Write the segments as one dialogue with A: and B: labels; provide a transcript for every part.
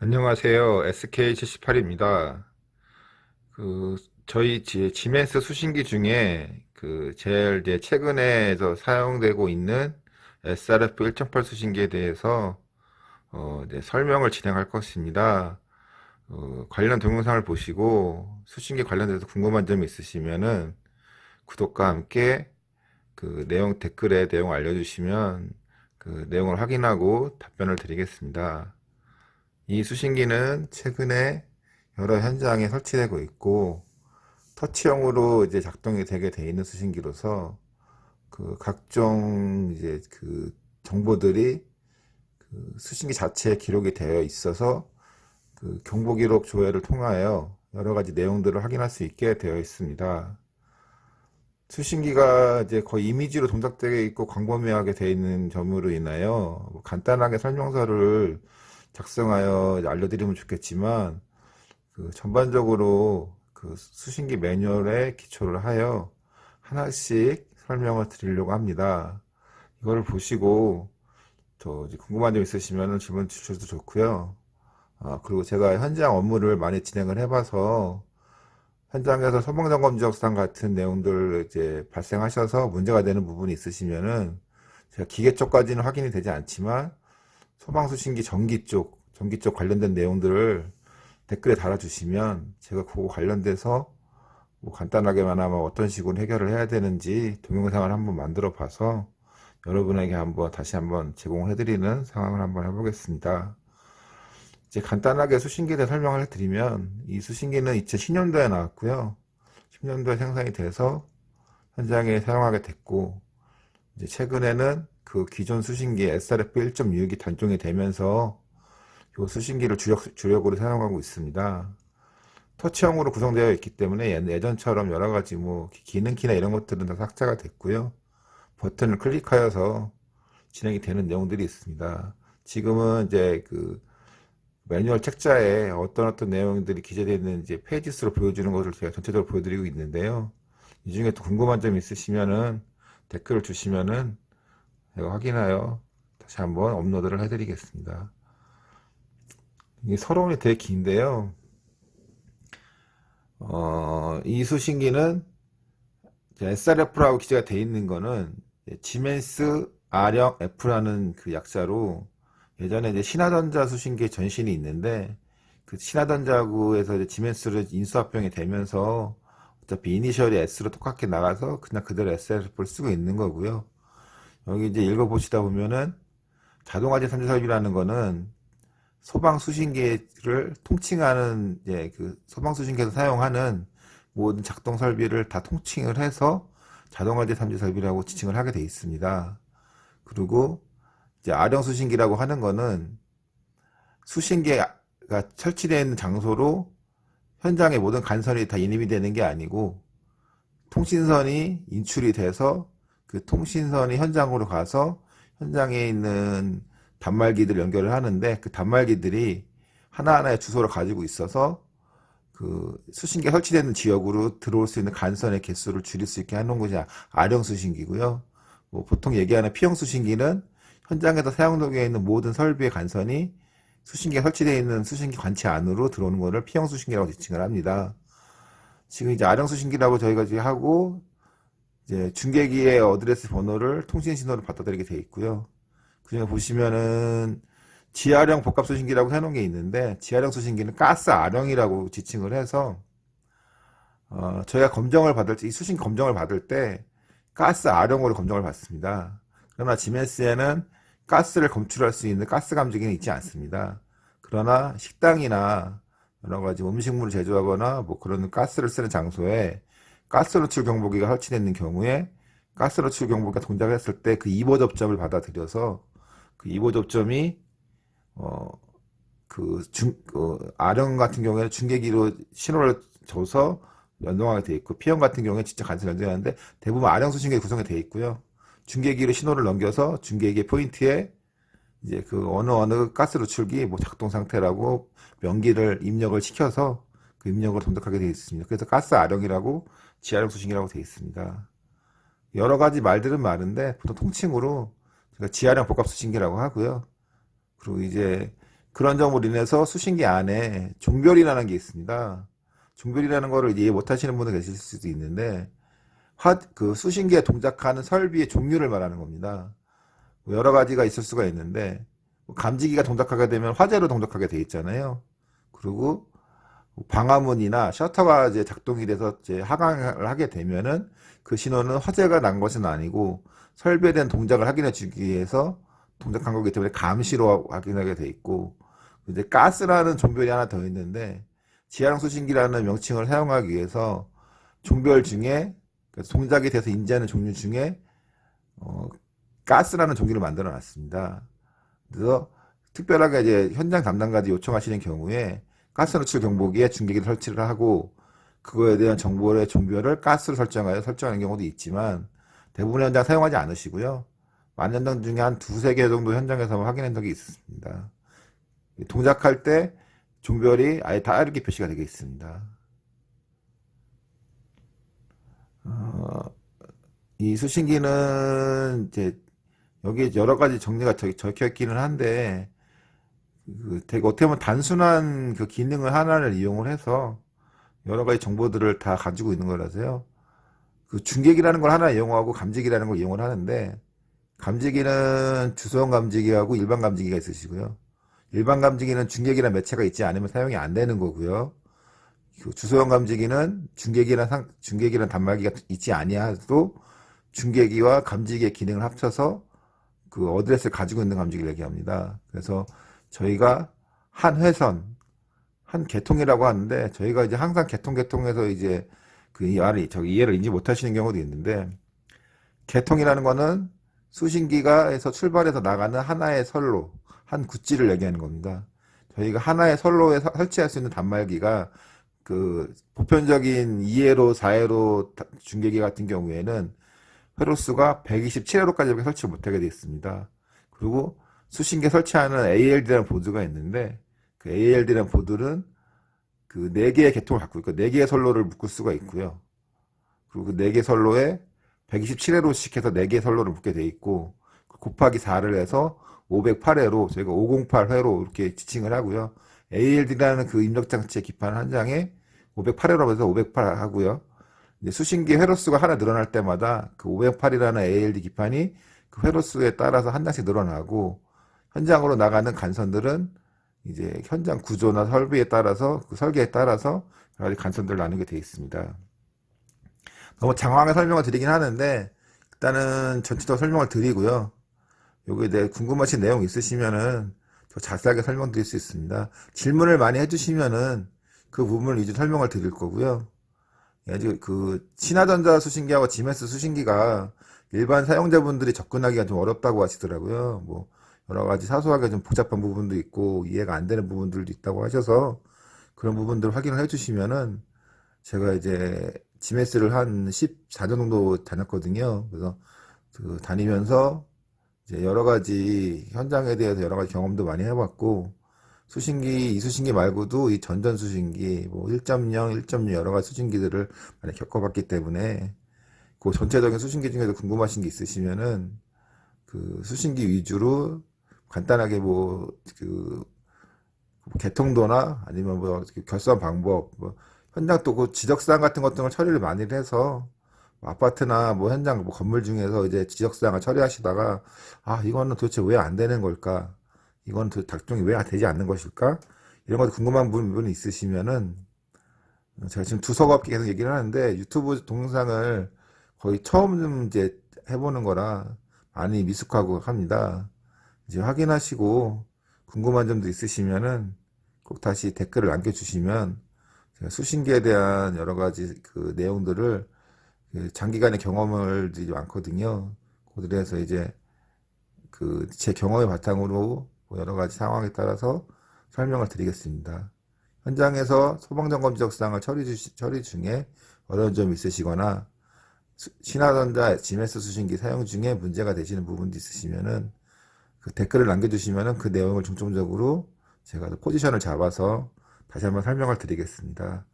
A: 안녕하세요. SK78입니다. 저희 지멘스 수신기 중에 제일 이제 최근에 사용되고 있는 SRF 1.8 수신기에 대해서 이제 설명을 진행할 것입니다. 관련 동영상을 보시고 수신기 관련돼서 궁금한 점이 있으시면은 구독과 함께 댓글에 내용 알려주시면 그 내용을 확인하고 답변을 드리겠습니다. 이 수신기는 최근에 여러 현장에 설치되고 있고 터치형으로 이제 작동이 되게 돼 있는 수신기로서 각종 이제 정보들이 수신기 자체에 기록이 되어 있어서 경보 기록 조회를 통하여 여러 가지 내용들을 확인할 수 있게 되어 있습니다. 수신기가 이제 거의 이미지로 동작되어 있고 광범위하게 되어 있는 점으로 인하여 간단하게 설명서를 작성하여 알려드리면 좋겠지만 전반적으로 수신기 매뉴얼에 기초를 하여 하나씩 설명을 드리려고 합니다. 이거를 보시고 더 궁금한 점 있으시면 질문 주셔도 좋고요. 그리고 제가 현장 업무를 많이 진행을 해봐서 현장에서 소방점검 지역상 같은 내용들 이제 발생하셔서 문제가 되는 부분이 있으시면은 제가 기계 쪽까지는 확인이 되지 않지만 소방수신기 전기 쪽 관련된 내용들을 댓글에 달아주시면 제가 그거 관련돼서 뭐 간단하게나마 어떤 식으로 해결을 해야 되는지 동영상을 한번 만들어 봐서 여러분에게 다시 한번 제공을 해드리는 상황을 한번 해보겠습니다. 이제 간단하게 수신기에 대해 설명을 해드리면 이 수신기는 2010년도에 나왔고요. 10년도에 생산이 돼서 현장에 사용하게 됐고 이제 최근에는 기존 수신기 SRF 1.6이 단종이 되면서 이 수신기를 주력으로 사용하고 있습니다. 터치형으로 구성되어 있기 때문에 예전처럼 여러 가지 뭐 기능키나 이런 것들은 다 삭제가 됐고요. 버튼을 클릭하여서 진행이 되는 내용들이 있습니다. 지금은 이제 매뉴얼 책자에 어떤 내용들이 기재되어 있는지 페이지 수로 보여주는 것을 제가 전체적으로 보여드리고 있는데요. 이 중에 또 궁금한 점이 있으시면은 댓글을 주시면은 제가 확인하여 다시 한번 업로드를 해드리겠습니다. 이 서론이 되게 긴데요. 이 수신기는 SRF라고 기재가 되어 있는 거는 지멘스 R형 F라는 약자로 예전에 이제 신화전자 수신기 전신이 있는데 신화전자구에서 이제 지멘스를 인수합병이 되면서 어차피 이니셜이 S로 똑같게 나가서 그냥 그대로 SRF를 쓰고 있는 거고요. 여기 이제 읽어보시다 보면은 자동화재 탐지 설비라는 거는 소방 수신기를 통칭하는 소방 수신기에서 사용하는 모든 작동 설비를 다 통칭을 해서 자동화재 탐지 설비라고 지칭을 하게 되어 있습니다. 그리고 이제 R형 수신기라고 하는 거는 수신기가 설치되어 있는 장소로 현장의 모든 간선이 다 인입이 되는 게 아니고 통신선이 인출이 돼서 그 통신선이 현장으로 가서 현장에 있는 단말기들 연결을 하는데 그 단말기들이 하나하나의 주소를 가지고 있어서 수신기가 설치되는 지역으로 들어올 수 있는 간선의 개수를 줄일 수 있게 하는 것이 R형 수신기고요. 뭐 보통 얘기하는 P형 수신기는 현장에서 사용되고 있는 모든 설비의 간선이 수신기가 설치되어 있는 수신기 관치 안으로 들어오는 것을 P형 수신기라고 지칭을 합니다. 지금 이제 R형 수신기라고 저희가 이제 하고 이제 중계기의 어드레스 번호를 통신 신호로 받아들이게 되어 있고요. 그중에 보시면은 지하령 복합 수신기라고 해놓은 게 있는데 지하령 수신기는 가스 R형이라고 지칭을 해서 저희가 검정을 받을 때 이 수신기 검정을 받을 때 가스 R형으로 검정을 받습니다. 그러나 지멘스에는 가스를 검출할 수 있는 가스 감지기는 있지 않습니다. 그러나 식당이나 여러 가지 음식물을 제조하거나 뭐 그런 가스를 쓰는 장소에 가스 노출 경보기가 설치되어 있는 경우에 가스 노출 경보기가 동작했을 때 그 이보 접점을 받아들여서 그 이보 접점이 R형 같은 경우에는 중계기로 신호를 줘서 연동하게 되어 있고 P형 같은 경우에 진짜 간선히 연동하는데 대부분 R형 수신기에 구성이 되어 있고요. 중계기로 신호를 넘겨서 중계기 포인트에 이제 어느 가스 노출기 뭐 작동 상태라고 명기를 입력을 시켜서 그 입력으로 동작하게 되어 있습니다. 그래서 가스 R형이라고 지하령 수신기라고 되어 있습니다. 여러 가지 말들은 많은데 보통 통칭으로 제가 지하령 복합 수신기라고 하고요. 그리고 이제 그런 점으로 인해서 수신기 안에 종별이라는 게 있습니다. 종별이라는 거를 이해 못 하시는 분들 계실 수도 있는데, 그 수신기에 동작하는 설비의 종류를 말하는 겁니다. 여러 가지가 있을 수가 있는데, 감지기가 동작하게 되면 화재로 동작하게 돼 있잖아요. 그리고 방화문이나 셔터가 이제 작동이 돼서 이제 하강을 하게 되면은 그 신호는 화재가 난 것은 아니고 설비에 대한 동작을 확인해 주기 위해서 동작한 거기 때문에 감시로 확인하게 돼 있고, 이제 가스라는 종별이 하나 더 있는데 지하랑 수신기라는 명칭을 사용하기 위해서 종별 중에 동작이 돼서 인지하는 종류 중에 어, 가스라는 종류를 만들어 놨습니다. 그래서 특별하게 이제 현장 담당자들이 요청하시는 경우에 가스 노출 경보기에 중계기를 설치를 하고 그거에 대한 정보의 종별을 가스로 설정하여 설정하는 경우도 있지만 대부분의 현장 사용하지 않으시고요. 많은 현장 중에 한 두세 개 정도 현장에서 확인한 적이 있습니다. 동작할 때 종별이 아예 다 이렇게 표시가 되게 있습니다. 이 수신기는 이제 여기 여러 가지 정리가 적혀 있기는 한데 되게 어떻게 보면 단순한 그 기능을 하나를 이용을 해서 여러 가지 정보들을 다 가지고 있는 거라서요. 그 중계기라는 걸 하나 이용하고 감지기라는 걸 이용을 하는데 감지기는 주소형 감지기하고 일반 감지기가 있으시고요. 일반 감지기는 중계기나 매체가 있지 않으면 사용이 안 되는 거고요. 그 주소형 감지기는 중계기나 단말기가 있지 아니하도 중계기와 감지기의 기능을 합쳐서 그 어드레스를 가지고 있는 감지기를 얘기합니다. 그래서 저희가 한 회선, 한 개통이라고 하는데 저희가 이제 항상 개통해서 이제 그 이해를 인지 못하시는 경우도 있는데 개통이라는 거는 수신기가에서 출발해서 나가는 하나의 선로, 한 구찌를 얘기하는 겁니다. 저희가 하나의 선로에 설치할 수 있는 단말기가 그 보편적인 2회로, 4회로 중계기 같은 경우에는 회로수가 127회로까지 설치 못하게 되어 있습니다. 그리고 수신기에 설치하는 ALD라는 보드가 있는데 그 ALD라는 보드는 그 4개의 계통을 갖고 있고 4개의 선로를 묶을 수가 있고요. 그리고 그 4개 선로에 127회로씩 해서 4개의 선로를 묶게 돼 있고 곱하기 4를 해서 508회로 저희가 508회로 이렇게 지칭을 하고요. ALD라는 그 입력장치의 기판 한 장에 508회로 해서 508 하고요. 이제 수신기 회로수가 하나 늘어날 때마다 그 508이라는 ALD 기판이 그 회로수에 따라서 한 장씩 늘어나고 현장으로 나가는 간선들은 이제 현장 구조나 설비에 따라서 그 설계에 따라서 여러 가지 간선들을 나누게 되어 있습니다. 너무 장황하게 설명을 드리긴 하는데 일단은 전체적으로 설명을 드리고요. 여기에 대해 궁금하신 내용 있으시면은 더 자세하게 설명드릴 수 있습니다. 질문을 많이 해주시면은 그 부분을 위주로 설명을 드릴 거고요. 그 신화전자 수신기하고 지멘스 수신기가 일반 사용자분들이 접근하기가 좀 어렵다고 하시더라고요. 뭐 여러 가지 사소하게 좀 복잡한 부분도 있고 이해가 안 되는 부분들도 있다고 하셔서 그런 부분들 확인을 해주시면은 제가 이제 지메스를 한 14년 정도 다녔거든요. 그래서 그 다니면서 이제 여러 가지 현장에 대해서 여러 가지 경험도 많이 해봤고 수신기, 이수신기 말고도 이 전전 수신기, 뭐 1.0, 1.6 여러 가지 수신기들을 많이 겪어봤기 때문에 그 전체적인 수신기 중에도 궁금하신 게 있으시면은 그 수신기 위주로 간단하게 뭐 그 개통도나 아니면 뭐 결선 방법, 뭐 현장 또 그 지적사항 같은 것들을 처리를 많이 해서 뭐 아파트나 뭐 현장 뭐 건물 중에서 이제 지적사항을 처리하시다가 아 이거는 도대체 왜 안 되는 걸까? 이건 작동이 왜 되지 않는 것일까? 이런 것도 궁금한 부분이 있으시면은 제가 지금 두서없게 계속 얘기를 하는데 유튜브 동영상을 거의 처음 이제 해보는 거라 많이 미숙하고 합니다. 이제 확인하시고 궁금한 점도 있으시면은 꼭 다시 댓글을 남겨주시면 제가 수신기에 대한 여러 가지 그 내용들을 그 장기간의 경험을 들이 많거든요. 그들에서 이제 그 제 경험을 바탕으로 여러 가지 상황에 따라서 설명을 드리겠습니다. 현장에서 소방점검 지적사항을 처리 중에 어려운 점이 있으시거나 신화전자 지메스 수신기 사용 중에 문제가 되시는 부분도 있으시면은 그 댓글을 남겨주시면은 그 내용을 중점적으로 제가 포지션을 잡아서 다시 한번 설명을 드리겠습니다.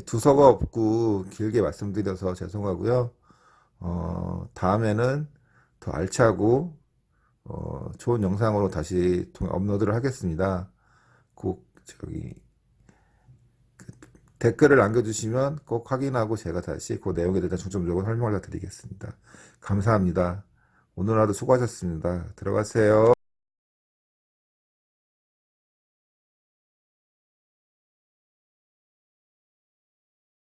A: 두서가 없고 길게 말씀드려서 죄송하고요. 다음에는 더 알차고 좋은 영상으로 다시 업로드를 하겠습니다. 꼭 댓글을 남겨주시면 꼭 확인하고 제가 다시 그 내용에 대한 중점적으로 설명을 드리겠습니다. 감사합니다. 오늘 하루 수고하셨습니다. 들어가세요.